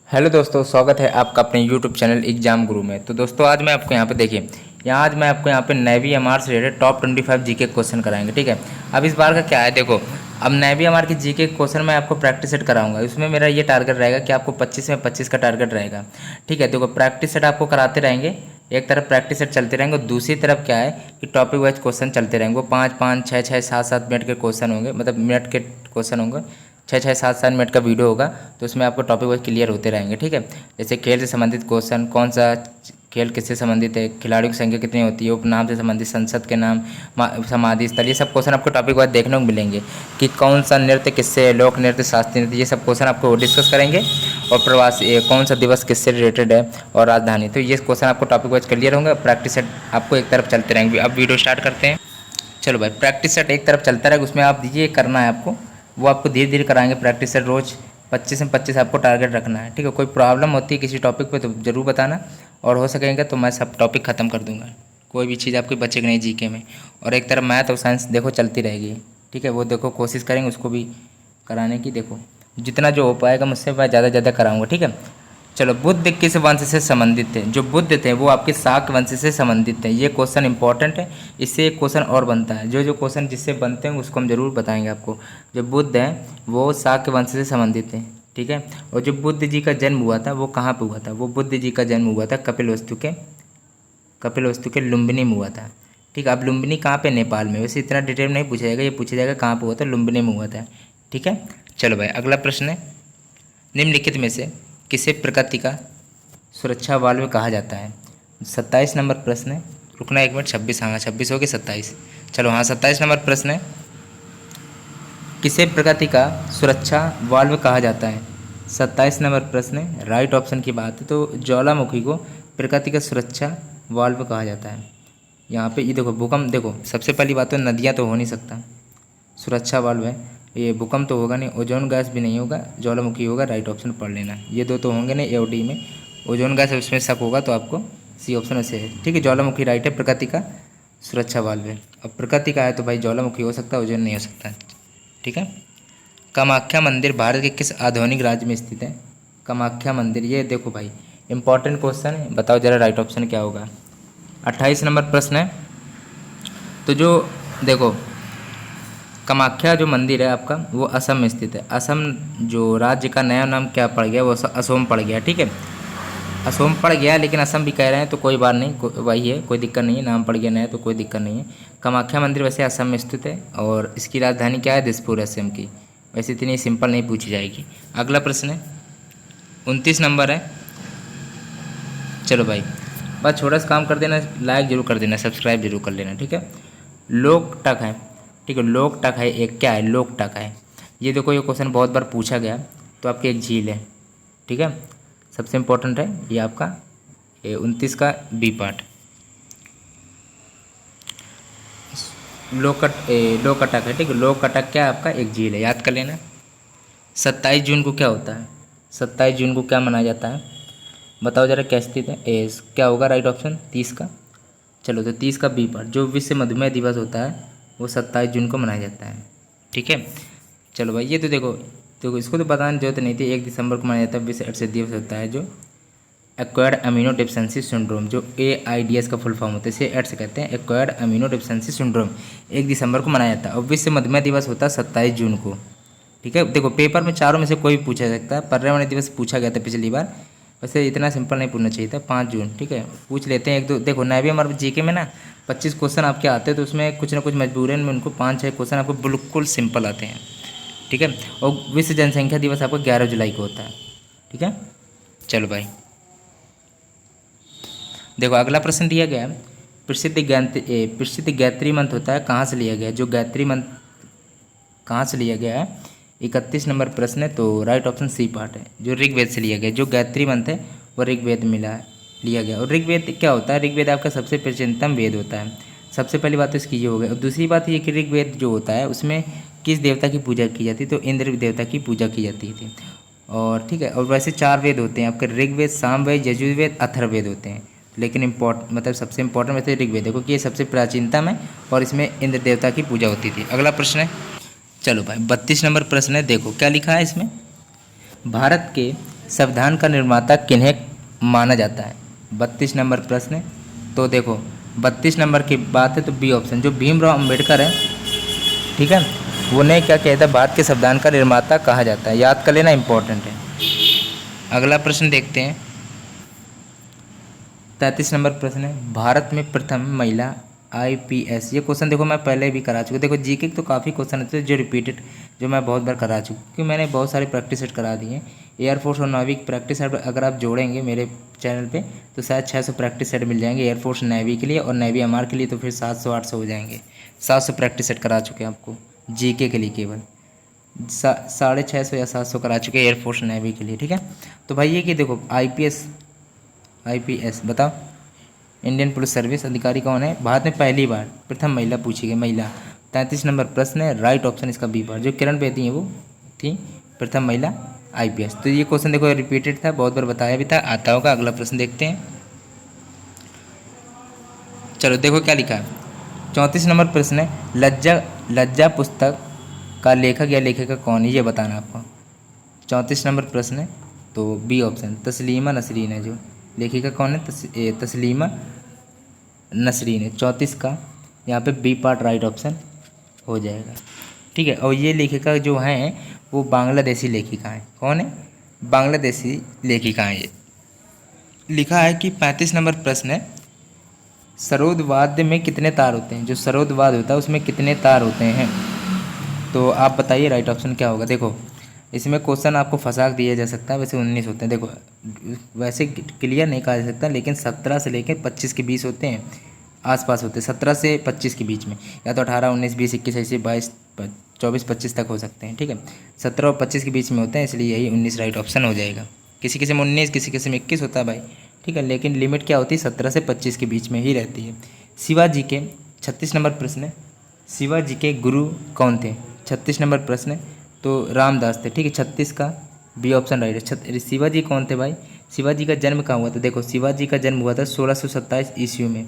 Hello दोस्तों, स्वागत है आपका अपने यूट्यूब चैनल एग्जाम गुरु में। तो दोस्तों आज मैं आपको यहाँ पे देखिए, आज मैं आपको यहाँ पे नेवी एमआर से रिलेटेड टॉप 25 जीके क्वेश्चन कराएंगे। ठीक है, अब इस बार का क्या है, देखो अब नेवी एमआर की जीके क्वेश्चन मैं आपको प्रैक्टिस सेट कराऊंगा। इसमें मेरा ये टारगेट रहेगा कि आपको 25 में 25 का टारगेट रहेगा। ठीक है, देखो प्रैक्टिस सेट आपको कराते रहेंगे, एक तरफ प्रैक्टिस सेट चलते रहेंगे और दूसरी तरफ क्या है कि टॉपिक वाइज क्वेश्चन चलते रहेंगे। वो 5-5, 6-6, 7-7 मिनट के क्वेश्चन होंगे, मतलब मिनट के क्वेश्चन होंगे। 6-6, 7-7 मिनट का वीडियो होगा, तो उसमें आपको टॉपिक वाइज क्लियर होते रहेंगे। ठीक है, जैसे खेल से संबंधित क्वेश्चन, कौन सा खेल किससे संबंधित है, खिलाड़ियों की संख्या कितनी होती है, उपनाम से संबंधित, संसद के नाम, समाधि स्थल, ये सब क्वेश्चन आपको टॉपिक वाइज देखने को मिलेंगे कि कौन सा नृत्य किससे है, लोक नृत्य, शास्त्रीय नृत्य, ये सब क्वेश्चन आपको डिस्कस करेंगे। और प्रवास कौन सा दिवस किससे रिलेटेड है, और राजधानी, तो ये क्वेश्चन आपको टॉपिक वाइज क्लियर होंगे। प्रैक्टिस सेट आपको एक तरफ चलते रहेंगे। अब वीडियो स्टार्ट करते हैं। चलो भाई, प्रैक्टिस सेट एक तरफ चलता रहेगा, उसमें आप ये करना है आपको, वो आपको धीरे धीरे कराएंगे। प्रैक्टिस सेट रोज़ 25 में 25 आपको टारगेट रखना है। ठीक है, कोई प्रॉब्लम होती है किसी टॉपिक पे तो ज़रूर बताना, और हो सकेगा तो मैं सब टॉपिक ख़त्म कर दूंगा, कोई भी चीज़ आपकी बचेगी नहीं जीके में। और एक तरफ मैथ और साइंस देखो चलती रहेगी। ठीक है, वो देखो कोशिश करेंगे उसको भी कराने की। देखो जितना जो हो पाएगा मुझसे मैं ज़्यादा ज़्यादा कराऊँगा। ठीक है, चलो बुद्ध किस वंश से संबंधित थे? जो बुद्ध थे वो आपके शाक वंश से संबंधित थे। ये क्वेश्चन इंपॉर्टेंट है, इससे एक क्वेश्चन और बनता है। जो जो क्वेश्चन जिससे बनते हैं उसको हम जरूर बताएंगे आपको। जो बुद्ध हैं वो शाक वंश से संबंधित थे। ठीक है, और जो बुद्ध जी का जन्म हुआ था वो कहाँ पे हुआ था? वो बुद्ध जी का जन्म हुआ था कपिलवस्तु के लुम्बिनी में हुआ था। ठीक है, अब लुम्बिनी कहाँ पे? नेपाल में। वैसे इतना डिटेल में नहीं पूछा जाएगा, ये पूछा जाएगा कहाँ पे हुआ था, लुम्बिनी में हुआ था। ठीक है, चलो भाई अगला प्रश्न है, निम्नलिखित में से किसे प्रकृति का सुरक्षा वाल्व कहा जाता है? 27 नंबर प्रश्न है। रुकना एक मिनट, 26, हाँ 26 हो गए, 27। चलो हाँ 27 नंबर प्रश्न है, किसे प्रकृति का सुरक्षा वाल्व कहा जाता है? 27 नंबर प्रश्न है, राइट ऑप्शन की बात है तो ज्वालामुखी को प्रकृति का सुरक्षा वाल्व कहा जाता है। यहाँ पे ये देखो भूकंप, देखो सबसे पहली बात तो नदियाँ तो हो नहीं सकता, सुरक्षा वाल्व है। ये भूकंप तो होगा नहीं, ओजोन गैस भी नहीं होगा, ज्वालामुखी होगा, राइट ऑप्शन पढ़ लेना। ये दो तो होंगे नहीं, ए और डी में ओजोन गैस उसमें शक होगा तो आपको सी ऑप्शन में से है। ठीक है, ज्वालामुखी राइट है, प्रकृति का सुरक्षा वाल्व है। अब प्रकृति का है तो भाई ज्वालामुखी हो सकता है, ओजोन नहीं हो सकता। ठीक है, कामाख्या मंदिर भारत के किस आधुनिक राज्य में स्थित है? कामाख्या मंदिर, ये देखो भाई इंपॉर्टेंट क्वेश्चन है, बताओ जरा राइट ऑप्शन क्या होगा। 28 नंबर प्रश्न है, तो जो देखो कामाख्या जो मंदिर है आपका वो असम में स्थित है। असम जो राज्य का नया नाम क्या पड़ गया? वो असोम पड़ गया। ठीक है, असोम पड़ गया, लेकिन असम भी कह रहे हैं तो कोई बात नहीं, वही है, कोई दिक्कत नहीं है, नाम पड़ गया नया तो कोई दिक्कत नहीं है। कामाख्या मंदिर वैसे असम में स्थित है, और इसकी राजधानी क्या है? दिसपुर, असम की। वैसे इतनी सिंपल नहीं पूछी जाएगी। अगला प्रश्न है 29 नंबर है। चलो भाई बस छोटा सा काम कर देना, लाइक जरूर कर देना, सब्सक्राइब जरूर कर लेना। ठीक है, लोकटक है। ठीक है, लोकटक है एक, क्या है? लोकटक है। ये देखो ये क्वेश्चन बहुत बार पूछा गया, तो आपकी एक झील है। ठीक है, सबसे इम्पोर्टेंट है ये आपका 29 का बी पार्ट। लोकटक है। ठीक है, लोकटक क्या है आपका? एक झील है, याद कर लेना। 27 जून को क्या होता है? 27 जून को क्या मनाया जाता है? बताओ जरा क्या स्थित है, क्या होगा राइट ऑप्शन? 30 का। चलो तो 30 का बी पार्ट, जो विश्व मधुमेह दिवस होता है वो 27 जून को मनाया जाता है। ठीक है, चलो भाई ये तो देखो इसको तो बताने की जरूरत नहीं थी। 1 दिसंबर को मनाया जाता है, विश्व एड्स दिवस होता है जो एक्वायर्ड अमीनो डिफिशिएंसी सिंड्रोम, जो AIDS का फुल फॉर्म होता है, इसे एड्स कहते हैं, एक्वायर्ड अमीनो डिफिशिएंसी सिंड्रोम। 1 दिसंबर को मनाया जाता है, और विश्व मधुमेह दिवस होता है 27 जून को। ठीक है, देखो पेपर में चारों में से कोई भी पूछा सकता है। पर्यावरण दिवस पूछा गया था पिछली बार, वैसे इतना सिंपल नहीं पूछना चाहिए था। 5 जून, ठीक है, पूछ लेते हैं एक दो। देखो नेवी हमारे जीके में ना 25 क्वेश्चन आपके आते हैं, तो उसमें कुछ ना कुछ मजबूरन में उनको 5-6 क्वेश्चन आपको बिल्कुल सिंपल आते हैं। ठीक है, और विश्व जनसंख्या दिवस आपका 11 जुलाई को होता है। ठीक है, चलो भाई देखो अगला प्रश्न दिया गया है, प्रसिद्ध गायत्री मंत्र होता है, कहाँ से लिया गया है? जो गायत्री मंत्र कहाँ से लिया गया है? 31 नंबर प्रश्न है, तो राइट ऑप्शन सी पार्ट है, जो ऋग्वेद से लिया गया। जो गायत्री मंत्र है वो ऋग्वेद में लिया गया। और ऋग्वेद क्या होता है? ऋग्वेद आपका सबसे प्राचीनतम वेद होता है। सबसे पहली बात तो इसकी ये हो गई, और दूसरी बात ये कि ऋग्वेद जो होता है उसमें किस देवता की पूजा की जाती है? तो इंद्र देवता की पूजा की जाती थी। और ठीक है, और वैसे 4 वेद होते हैं आपके, ऋग्वेद, सामवेद, यजुर्वेद, अथर्ववेद होते हैं, लेकिन मतलब सबसे इंपॉर्टेंट वैसे ऋग्वेद है, क्योंकि ये सबसे प्राचीनतम है और इसमें इंद्र देवता की पूजा होती थी। अगला प्रश्न है, चलो भाई 32 नंबर प्रश्न है, देखो क्या लिखा है इसमें, भारत के संविधान का निर्माता किन्हें माना जाता है? 32 नंबर प्रश्न है। तो देखो 32 नंबर की बात है तो बी ऑप्शन, जो भीमराव अंबेडकर है, ठीक है, उन्हें क्या कहता है, भारत के संविधान का निर्माता कहा जाता है। याद कर लेना, इंपॉर्टेंट है। अगला प्रश्न देखते हैं। 33 नंबर प्रश्न है, भारत में प्रथम महिला आईपीएस। ये क्वेश्चन देखो मैं पहले भी करा चुका। देखो जीके तो काफ़ी क्वेश्चन होते हैं जो रिपीटेड, जो मैं बहुत बार करा चुका, क्योंकि मैंने बहुत सारे प्रैक्टिस सेट करा दिए हैं। एयरफोर्स और नेवी की प्रैक्टिस सेट अगर आप जोड़ेंगे मेरे चैनल पे तो शायद 600 प्रैक्टिस सेट मिल जाएंगे एयरफोर्स नेवी के लिए, और नेवी एमआर के लिए तो फिर 700-800 हो जाएंगे। 700 प्रैक्टिस सेट करा चुके हैं आपको जीके के लिए, केवल 650 या 700 करा चुके हैं एयरफोर्स नेवी के लिए, ठीक है। तो भाई ये कि देखो आईपीएस बताओ, इंडियन पुलिस सर्विस अधिकारी कौन है? भारत में पहली बार प्रथम महिला पूछी गई, महिला। 33 नंबर प्रश्न है, राइट ऑप्शन इसका बी बार, जो किरण बेदी है वो थी प्रथम महिला आईपीएस। तो ये क्वेश्चन देखो रिपीटेड था, बहुत बार बताया भी था, आता होगा। अगला प्रश्न देखते हैं। चलो देखो क्या लिखा है। 34 नंबर प्रश्न है, लज्जा पुस्तक का लेखक या लेखिका कौन है? ये बताना आपको। 34 नंबर प्रश्न है तो बी ऑप्शन, तस्लीमा नसरीन है। जो लेखिका कौन है? तस्लीमा नसरीन है। 34 का यहाँ पे बी पार्ट राइट ऑप्शन हो जाएगा, ठीक है। और ये लेखिका जो हैं वो बांग्लादेशी लेखिका हैं। कौन है? बांग्लादेशी लेखिका हैं। ये लिखा है कि 35 नंबर प्रश्न है, सरोद वाद्य में कितने तार होते हैं? जो सरोद वाद्य होता है उसमें कितने तार होते हैं? तो आप बताइए राइट ऑप्शन क्या होगा। देखो इसमें क्वेश्चन आपको फंसा दिया जा सकता है। वैसे 19 होते हैं, देखो वैसे क्लियर नहीं कहा जा सकता, लेकिन 17 से लेकर 25 के 20 होते हैं, आसपास होते हैं। 17 से 25 के बीच में, या तो 18, 19, 20, 21, ऐसे 22, 24, 25 तक हो सकते हैं, ठीक है। 17 और 25 के बीच में होते हैं, इसलिए यही 19 राइट ऑप्शन हो जाएगा। किसी किसी में 19, किसी किसी में 21 होता है भाई, ठीक है, लेकिन लिमिट क्या होती है? 17 से 25 के बीच में ही रहती है। शिवाजी के 36 नंबर प्रश्न है, शिवाजी के गुरु कौन थे? 36 नंबर प्रश्न है तो रामदास थे, ठीक है। 36 का बी ऑप्शन राइट है। शिवाजी कौन थे भाई? शिवाजी का जन्म कहाँ हुआ था? देखो शिवाजी का जन्म हुआ था 1627 ईस्वी में,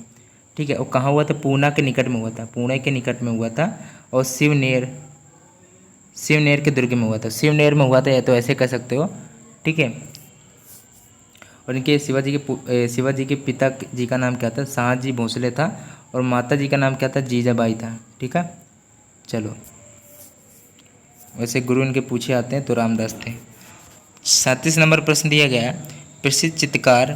ठीक है। और कहाँ हुआ था? पूना के निकट में हुआ था, पुणे के निकट में हुआ था। और शिवनेर के दुर्ग में हुआ था, शिवनेर में हुआ था, या तो ऐसे कह सकते हो, ठीक है। और इनके शिवाजी के पिता जी का नाम क्या था? शाहजी भोसले था। और माता जी का नाम क्या था? जीजाबाई था, ठीक है। चलो वैसे गुरु इनके पूछे आते हैं तो रामदास थे। 37 नंबर प्रश्न दिया गया है, प्रसिद्ध चित्रकार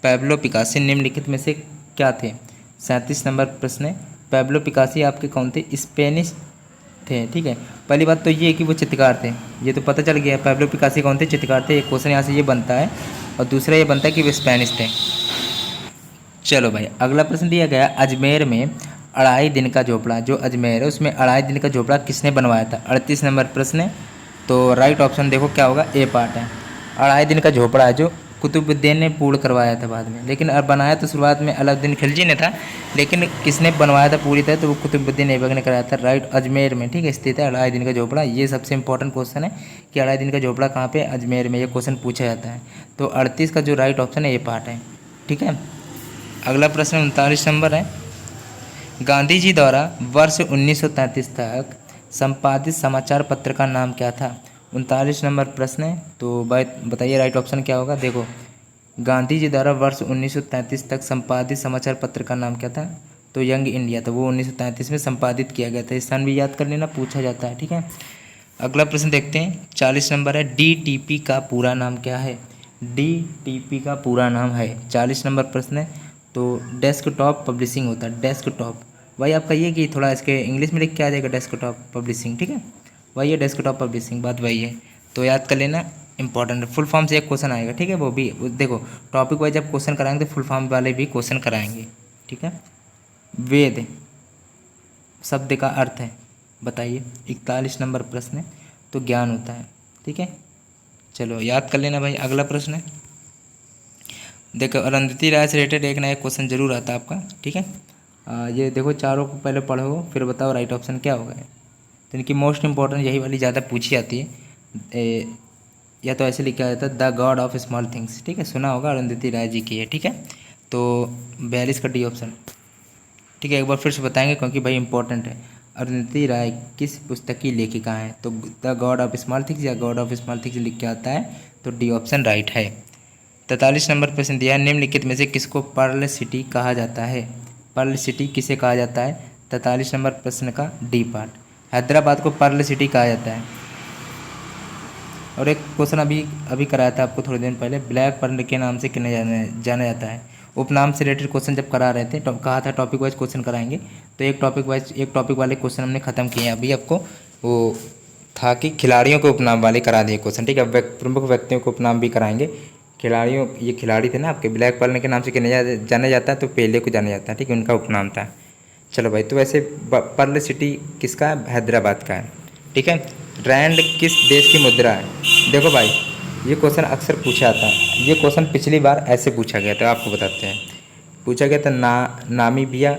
पैब्लो पिकासी निम्नलिखित में से क्या थे? 37 नंबर प्रश्न है, पैब्लो पिकासी आपके कौन थे? स्पेनिश थे, ठीक है। पहली बात तो ये है कि वो चित्रकार थे, ये तो पता चल गया। पैब्लो पिकासी कौन थे? चित्रकार थे। एक क्वेश्चन यहाँ से ये बनता है, और दूसरा ये बनता है कि वो स्पेनिश थे। चलो भाई अगला प्रश्न दिया गया, अजमेर में अढ़ाई दिन का झोपड़ा, जो अजमेर है उसमें अढ़ाई दिन का झोपड़ा किसने बनवाया था? 38 नंबर प्रश्न है तो राइट ऑप्शन देखो क्या होगा? ए पार्ट है। अढ़ाई दिन का झोपड़ा है जो कुतुबुद्दीन ने पूर्ण करवाया था बाद में, लेकिन अब बनाया तो शुरुआत में अलाउद्दीन खिलजी ने था, लेकिन किसने बनवाया था पूरी तरह? तो वो कुतुबुद्दीन ऐबक ने कराया था, राइट। अजमेर में, ठीक है, स्थित है अढ़ाई दिन का झोपड़ा। ये सबसे इंपॉर्टेंट क्वेश्चन है कि अढ़ाई दिन का झोपड़ा कहाँ पे? अजमेर में। ये क्वेश्चन पूछा जाता है। तो 38 का जो राइट ऑप्शन है ये पार्ट है, ठीक है। अगला प्रश्न 39 नंबर है, गांधी जी द्वारा वर्ष 1933 तक संपादित समाचार पत्र का नाम क्या था? 39 नंबर प्रश्न है तो बताइए राइट ऑप्शन क्या होगा। देखो गांधी जी द्वारा वर्ष 1933 तक संपादित समाचार पत्र का नाम क्या था? तो यंग इंडिया था, वो 1933 में संपादित किया गया था। इस सन भी याद कर लेना, पूछा जाता है, ठीक है। अगला प्रश्न देखते हैं, 40 नंबर है, डीटीपी का पूरा नाम क्या है? डीटीपी का पूरा नाम है, 40 नंबर प्रश्न है तो डेस्कटॉप पब्लिशिंग होता है। डेस्कटॉप भाई आपका ये कि थोड़ा इसके इंग्लिश में लिख के आ जाएगा डेस्कटॉप पब्लिशिंग, ठीक है। वही है डेस्कटॉप पब्लिशिंग, बात वही है, तो याद कर लेना, इंपॉर्टेंट। फुल फॉर्म से एक क्वेश्चन आएगा, ठीक है। वो भी देखो टॉपिक वाइज जब क्वेश्चन कराएंगे तो फुल फॉर्म वाले भी क्वेश्चन कराएंगे, ठीक है। वेद शब्द का अर्थ है, बताइए। 41 नंबर प्रश्न है तो ज्ञान होता है, ठीक है। चलो याद कर लेना भाई। अगला प्रश्न है, देखो अरुंधति राय से रिलेटेड एक ना एक क्वेश्चन जरूर आता है आपका, ठीक है। ये देखो चारों को पहले पढ़ो फिर बताओ राइट ऑप्शन क्या होगा। तो इनकी मोस्ट इंपॉर्टेंट यही वाली ज़्यादा पूछी जाती है, या तो ऐसे लिखा जाता है the God of small things, ठीक है, सुना होगा, अरुंधति राय जी की है, ठीक है। तो 42 का डी ऑप्शन, ठीक है। एक बार फिर से बताएंगे क्योंकि भाई इंपॉर्टेंट है। अरुंधति राय किस पुस्तक की लेखिका हैं? तो the God of small things या गॉड ऑफ स्मॉल थिंग्स लिख के आता है तो डी ऑप्शन राइट है। 43 नंबर प्रश्न दिया है, निम्नलिखित में से किसको पर्ल सिटी कहा जाता है? पर्ल सिटी किसे कहा जाता है? 43 नंबर प्रश्न का डी पार्ट, हैदराबाद को पर्ल सिटी कहा जाता है। और एक क्वेश्चन अभी कराया था आपको थोड़े दिन पहले, ब्लैक पर्ल के नाम से किन्हें जाना जाता है? उपनाम से रिलेटेड क्वेश्चन जब करा रहे थे तो कहा था टॉपिक वाइज क्वेश्चन कराएंगे, तो एक टॉपिक वाले क्वेश्चन हमने खत्म किए हैं। अभी आपको वो था कि खिलाड़ियों के उपनाम वाले करा दिए क्वेश्चन, ठीक है। अब प्रमुख व्यक्तियों के उपनाम भी कराएंगे। खिलाड़ियों, ये खिलाड़ी थे ना आपके, ब्लैक पर्ल के नाम से किन्हें जाना जाता है? तो पेले को जाना जाता है, ठीक है, उनका उपनाम था। चलो भाई, तो वैसे पर्ल सिटी किसका है? हैदराबाद का है, ठीक है। रैंड किस देश की मुद्रा है? देखो भाई, ये क्वेश्चन अक्सर पूछा आता है। ये क्वेश्चन पिछली बार ऐसे पूछा गया था, आपको बताते हैं। पूछा गया था नामीबिया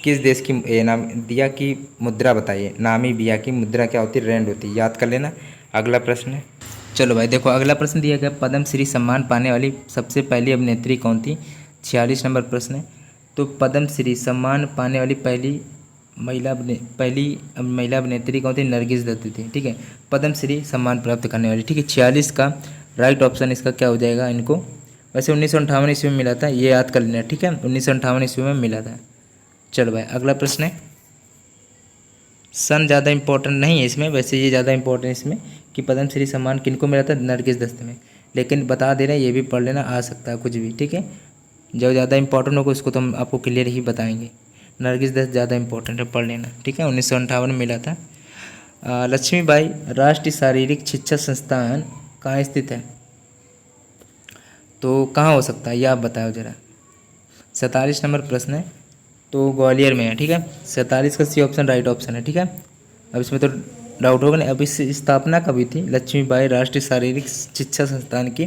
किस देश की नामीबिया की मुद्रा बताइए। नामीबिया की मुद्रा क्या होती है? रैंड होती है, याद कर लेना। अगला प्रश्न है, चलो भाई देखो, अगला प्रश्न दिया गया, पद्म श्री सम्मान पाने वाली सबसे पहली अभिनेत्री कौन थी? 46 नंबर प्रश्न है। तो पद्म श्री सम्मान पाने वाली पहली महिला अभिनेत्री कौन थी? नरगिस दत्त थी, ठीक है, पद्म श्री सम्मान प्राप्त करने वाली, ठीक है। 46 का राइट ऑप्शन इसका क्या हो जाएगा? इनको वैसे 1958 ईस्वी में मिला था, ये याद कर लेना, ठीक है, 1958 ईस्वी में मिला था। चलो भाई, अगला प्रश्न है, सन ज़्यादा इंपॉर्टेंट नहीं है इसमें, वैसे ये ज़्यादा इंपॉर्टेंट इसमें कि पद्म श्री सम्मान किनको मिला था? नरगिस दत्त में, लेकिन बता दे रहे हैं ये भी पढ़ लेना, आ सकता है कुछ भी, ठीक है। जो ज़्यादा इंपॉर्टेंट होगा उसको तो हम आपको क्लियर ही बताएंगे। नरगिस दत्त ज़्यादा इंपॉर्टेंट है, पढ़ लेना, ठीक है, 1958 में मिला था। लक्ष्मीबाई राष्ट्रीय शारीरिक शिक्षा संस्थान कहाँ स्थित है? तो कहाँ हो सकता है ये आप बताओ ज़रा। 47 नंबर प्रश्न है, तो ग्वालियर में है, ठीक है। 47 का सी ऑप्शन राइट ऑप्शन है, ठीक है। अब इसमें तो डाउट होगा नहीं। अब इस स्थापना कभी थी लक्ष्मीबाई राष्ट्रीय शारीरिक शिक्षा संस्थान की?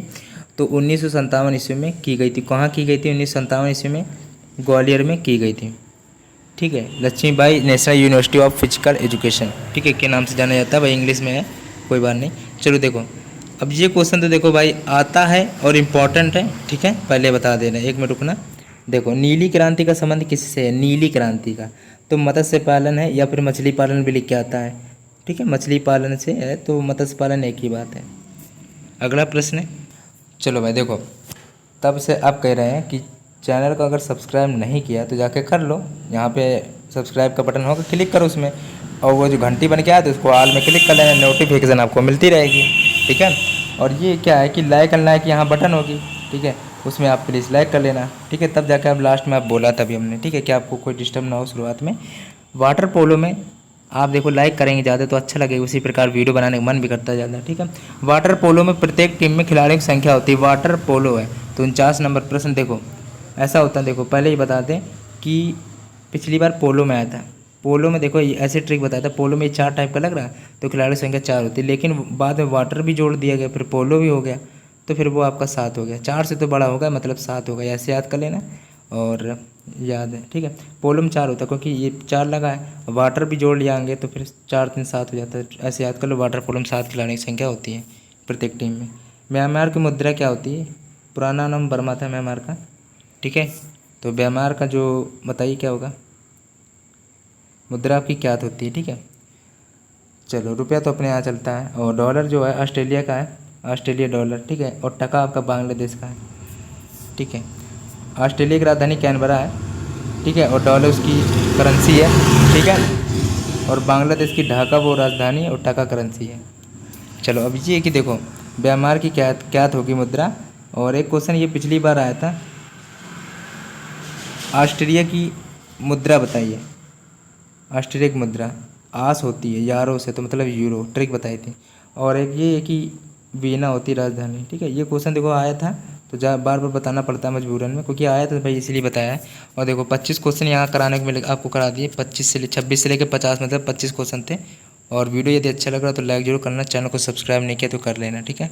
तो 1957 ईस्वी में की गई थी। कहाँ की गई थी? 1957 ईस्वी में ग्वालियर में की गई थी, ठीक है। Lakshmibai national university of physical education, ठीक है, के नाम से जाना जाता है भाई, इंग्लिश में है, कोई बात नहीं। चलो देखो, अब ये क्वेश्चन तो देखो भाई आता है और इम्पॉर्टेंट है, ठीक है, पहले बता दे रहे हैं, एक मिनट रुकना। देखो, नीली क्रांति का संबंध किससे है? नीली क्रांति का तो मत्स्य पालन है या फिर मछली पालन भी लिख के आता है, ठीक है, मछली पालन से है, तो मत्स्य पालन एक ही बात है। अगला प्रश्न है, चलो भाई देखो, तब से आप कह रहे हैं कि चैनल को अगर सब्सक्राइब नहीं किया तो जाके कर लो, यहाँ पे सब्सक्राइब का बटन होगा, क्लिक करो उसमें, और वो जो घंटी बन के आया तो उसको ऑल में क्लिक कर लेना, नोटिफिकेशन आपको मिलती रहेगी, ठीक है। और ये क्या है कि लाइक एंड लाइक यहाँ बटन होगी, ठीक है, उसमें आप प्लीज़ लाइक कर लेना, ठीक है, तब जाकर अब लास्ट में आप बोला तभी हमने, ठीक है, कि आपको कोई डिस्टर्ब ना हो शुरुआत में। वाटर पोलो में आप देखो लाइक करेंगे ज़्यादा तो अच्छा लगेगा, उसी प्रकार वीडियो बनाने का मन भी करता है ज़्यादा, ठीक है। वाटर पोलो में प्रत्येक टीम में खिलाड़ियों की संख्या होती है, वाटर पोलो है तो 49 नंबर प्रश्न। देखो ऐसा होता है, देखो पहले ही बता दें कि पिछली बार पोलो में आया था, पोलो में देखो ऐसे ट्रिक बताया था, पोलो में 4 टाइप का लग रहा है तो खिलाड़ी संख्या 4 होती है, लेकिन बाद में वाटर भी जोड़ दिया गया, फिर पोलो भी हो गया, तो फिर वो आपका 7 हो गया, 4 से तो बड़ा होगा मतलब 7 होगा, ऐसे याद कर लेना और याद है, ठीक है। पोलो में 4 होता है क्योंकि ये 4 लगा है, वाटर भी जोड़ लियांगे तो फिर 4 3 7 हो जाता है, ऐसे याद कर लो। वाटर पोलो में 7 खिलाड़ी की संख्या होती है प्रत्येक टीम में। म्यांमार की मुद्रा क्या होती है? पुराना नाम बर्मा था म्यांमार का, ठीक है, तो म्यांमार का जो बताइए क्या होगा मुद्रा आपकी क्या होती है, ठीक है। चलो रुपया तो अपने यहाँ चलता है, और डॉलर जो है ऑस्ट्रेलिया का है, ऑस्ट्रेलिया डॉलर, ठीक है, और टका आपका बांग्लादेश का है, ठीक है। ऑस्ट्रेलिया की राजधानी कैनबरा है, ठीक है, और डॉलर उसकी करेंसी है, ठीक है, और बांग्लादेश की ढाका वो राजधानी और टका करेंसी है। चलो अब ये कि देखो म्यांमार की क्या होगी मुद्रा, और एक क्वेश्चन ये पिछली बार आया था, ऑस्ट्रेलिया की मुद्रा बताइए। ऑस्ट्रेलिया की मुद्रा आस होती है यारो से, तो मतलब यूरो, ट्रिक बताई थी। और एक ये है कि वीना होती है राजधानी, ठीक है। ये क्वेश्चन देखो आया था तो बार बार बताना पड़ता है मजबूरन में, क्योंकि आया था भाई इसलिए बताया है। और देखो 25 क्वेश्चन यहाँ कराने को मिले, आपको करा दिए 26 से लेकर 50, मतलब 25 क्वेश्चन थे। और वीडियो यदि अच्छा लग रहा तो लाइक जरूर करना, चैनल को सब्सक्राइब नहीं किया तो कर लेना, ठीक है।